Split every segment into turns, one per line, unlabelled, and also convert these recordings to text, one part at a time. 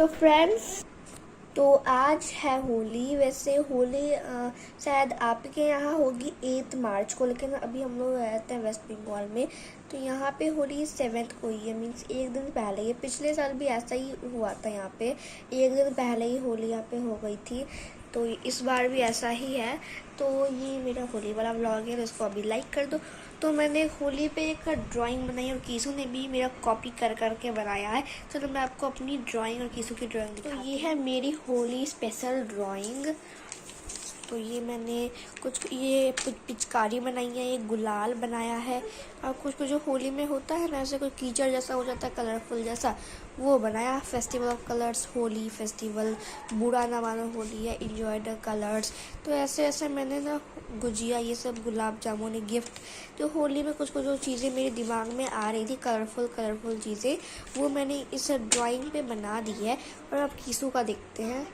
तो फ्रेंड्स, तो आज है होली। वैसे होली शायद आपके यहाँ होगी 8 मार्च को, लेकिन अभी हम लोग रहते हैं वेस्ट बंगाल में, तो यहाँ पे होली 7 को ही है। मीन्स एक दिन पहले ही। पिछले साल भी ऐसा ही हुआ था, यहाँ पे एक दिन पहले ही होली यहाँ पे हो गई थी। तो इस बार भी ऐसा ही है। तो ये मेरा होली वाला व्लॉग है, तो इसको अभी लाइक कर दो। तो मैंने होली पे एक ड्राइंग बनाई और कीसू ने भी मेरा कॉपी कर करके बनाया है। चलो मैं आपको अपनी ड्राइंग और कीसू की ड्राइंग दिखाती हूँ। तो ये है मेरी होली स्पेशल ड्राइंग। तो ये मैंने ये पिचकारी बनाई है, एक गुलाल बनाया है, और कुछ जो होली में होता है ना, ऐसे कोई कीचड़ जैसा हो जाता है, कलरफुल जैसा, वो बनाया। Festival of colours, Holi festival, बुरा ना मानो होली है, इंजॉय द कलर्स। तो ऐसे ऐसे मैंने ना गुजिया, ये सब गुलाब जामुन गिफ्ट, तो होली में कुछ जो चीज़ें मेरे दिमाग में आ रही थी, कलरफुल चीज़ें, वो मैंने इस ड्राइंग पे बना दी है। और अब कीसू का देखते हैं।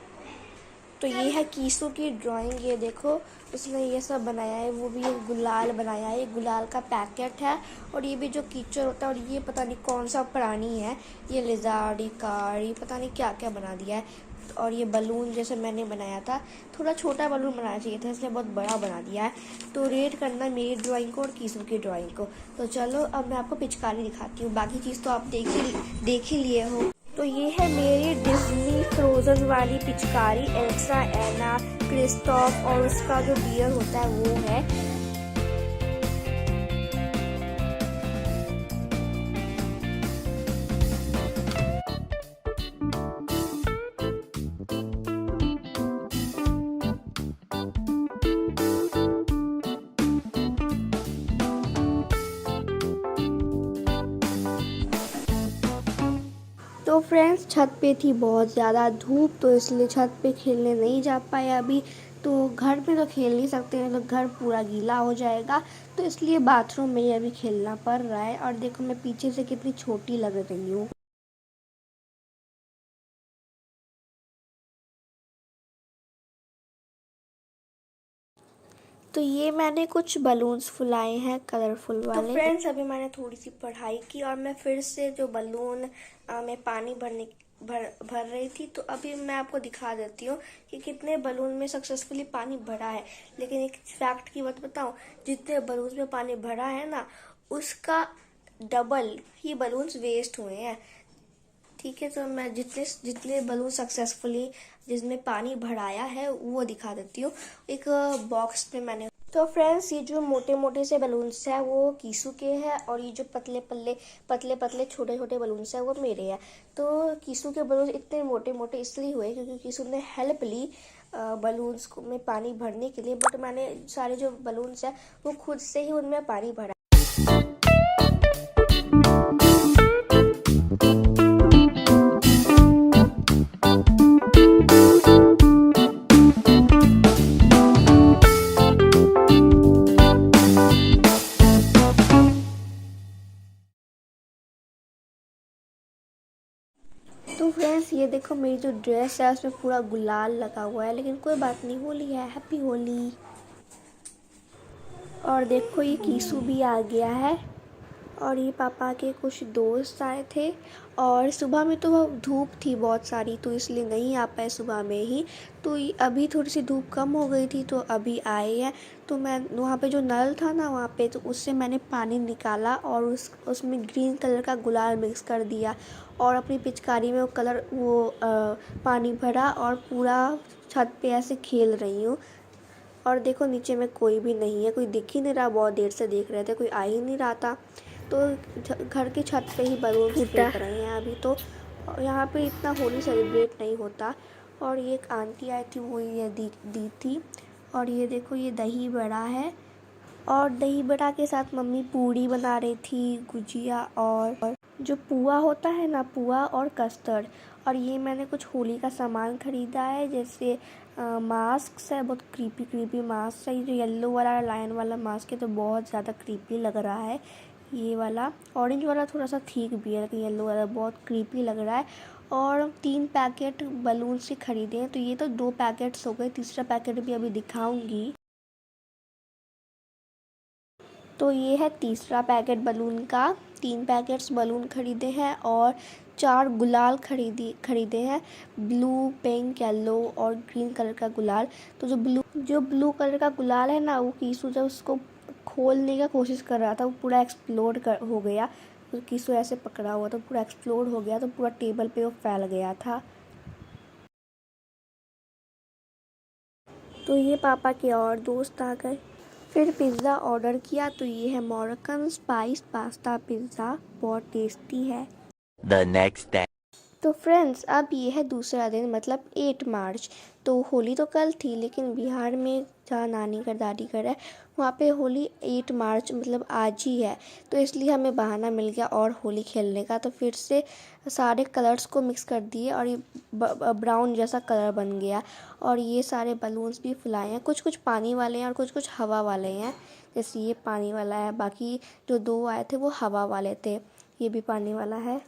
तो ये है कीसू की ड्राइंग। ये देखो, उसने ये सब बनाया है, वो भी एक गुलाल बनाया है, ये गुलाल का पैकेट है। और ये भी जो कीचड़ होता है, और ये पता नहीं कौन सा प्राणी है, ये लिजार्ड, ये कार, ये पता नहीं क्या क्या बना दिया है। और ये बलून जैसे मैंने बनाया था, थोड़ा छोटा बलून बनाना चाहिए था, इसलिए बहुत बड़ा बना दिया है। तो रेट करना मेरी ड्राइंग को और कीसू की ड्राइंग को। तो चलो अब मैं आपको पिचकारी दिखाती हूँ, बाकी चीज़ तो आप देख ही लिए हो। तो ये है मेरी डिज्नी फ्रोजन वाली पिचकारी, एल्सा, एना, क्रिस्टॉफ, और उसका जो बियर होता है वो है। तो फ्रेंड्स, छत पे थी बहुत ज़्यादा धूप, तो इसलिए छत पे खेलने नहीं जा पाए अभी। तो घर पे तो खेल नहीं सकते हैं, तो घर पूरा गीला हो जाएगा, तो इसलिए बाथरूम में ही अभी खेलना पड़ रहा है। और देखो मैं पीछे से कितनी छोटी लग रही हूँ। तो ये मैंने कुछ बलून्स फुलाए हैं कलरफुल वाले। तो फ्रेंड्स, अभी मैंने थोड़ी सी पढ़ाई की और मैं फिर से जो बलून में पानी भर रही थी, तो अभी मैं आपको दिखा देती हूँ कि कितने बलून में सक्सेसफुली पानी भरा है। लेकिन एक फैक्ट की बात बताऊँ, जितने बलून में पानी भरा है ना, उसका डबल ही बलून्स वेस्ट हुए हैं। ठीक है, तो मैं जितने जितने बलून सक्सेसफुली जिसमें पानी भराया है वो दिखा देती हूँ। एक बॉक्स में मैंने, तो फ्रेंड्स, ये जो मोटे मोटे से बलून्स है वो कीसू के हैं, और ये जो पतले पतले छोटे छोटे बलून्स है वो मेरे हैं। तो कीसू के बलून इतने मोटे मोटे इसलिए हुए क्योंकि कीसू ने हेल्प ली बलून्स में पानी भरने के लिए, बट मैंने सारे जो बलून्स है वो खुद से ही उनमें पानी भरा। तो फ्रेंड्स, ये देखो मेरी जो ड्रेस है उसमें पूरा गुलाल लगा हुआ है, लेकिन कोई बात नहीं, होली है, हैप्पी होली। और देखो ये कीसू भी आ गया है, और ये पापा के कुछ दोस्त आए थे। और सुबह में तो धूप थी बहुत सारी, तो इसलिए नहीं आ पाए सुबह में ही। तो अभी थोड़ी सी धूप कम हो गई थी, तो अभी आए हैं। तो मैं वहाँ पे जो नल था ना वहाँ पे, तो उससे मैंने पानी निकाला और उसमें ग्रीन कलर का गुलाल मिक्स कर दिया, और अपनी पिचकारी में पानी भरा, और पूरा छत पे ऐसे खेल रही हूँ। और देखो नीचे में कोई भी नहीं है, कोई दिख ही नहीं रहा, बहुत देर से देख रहे थे, कोई आ ही नहीं रहा था। तो घर की छत पे ही बलून फेंक रहे हैं अभी। तो यहाँ पे इतना होली सेलिब्रेट नहीं होता। और ये एक आंटी आई थी, वो ये दी थी। और ये देखो ये दही बड़ा है, और दही बड़ा के साथ मम्मी पूड़ी बना रही थी, गुजिया, और जो पुआ होता है ना, पुआ और कस्टर्ड। और ये मैंने कुछ होली का सामान खरीदा है, जैसे मास्क है, बहुत क्रीपी मास्क है। ये जो येलो वाला लायन वाला मास्क है तो बहुत ज़्यादा क्रीपी लग रहा है। ये वाला ऑरेंज वाला थोड़ा सा ठीक भी है, लेकिन येलो वाला बहुत क्रीपी लग रहा है। और 3 पैकेट बलून से खरीदे हैं, तो ये तो 2 पैकेट्स हो गए, तीसरा पैकेट भी अभी दिखाऊंगी। तो ये है तीसरा पैकेट बलून का। 3 पैकेट्स बलून खरीदे हैं, और 4 गुलाल खरीदे हैं, ब्लू, पिंक, येलो और ग्रीन कलर का गुलाल। तो जो ब्लू कलर का गुलाल है ना, वो कीसू जब उसको खोलने का कोशिश कर रहा था, वो पूरा हो गया। तो कीसू ऐसे पकड़ा हुआ तो पूरा एक्सप्लोड हो गया, तो पूरा टेबल पे वो फैल गया था। तो ये पापा के और दोस्त आ गए। फिर पिज़्ज़ा ऑर्डर किया, तो ये है मोरक्कन स्पाइस पास्ता पिज़्ज़ा, बहुत टेस्टी है।
The next day.
तो फ्रेंड्स, अब ये है दूसरा दिन, मतलब 8 मार्च। तो होली तो कल थी, लेकिन बिहार में जहाँ नानी का दादी घर है, वहाँ पे होली 8 मार्च मतलब आज ही है। तो इसलिए हमें बहाना मिल गया और होली खेलने का। तो फिर से सारे कलर्स को मिक्स कर दिए और ये ब्राउन जैसा कलर बन गया। और ये सारे बलून्स भी फुलाए हैं, कुछ कुछ पानी वाले हैं और कुछ कुछ हवा वाले हैं। जैसे ये पानी वाला है, बाकी जो 2 आए थे वो हवा वाले थे। ये भी पानी वाला है।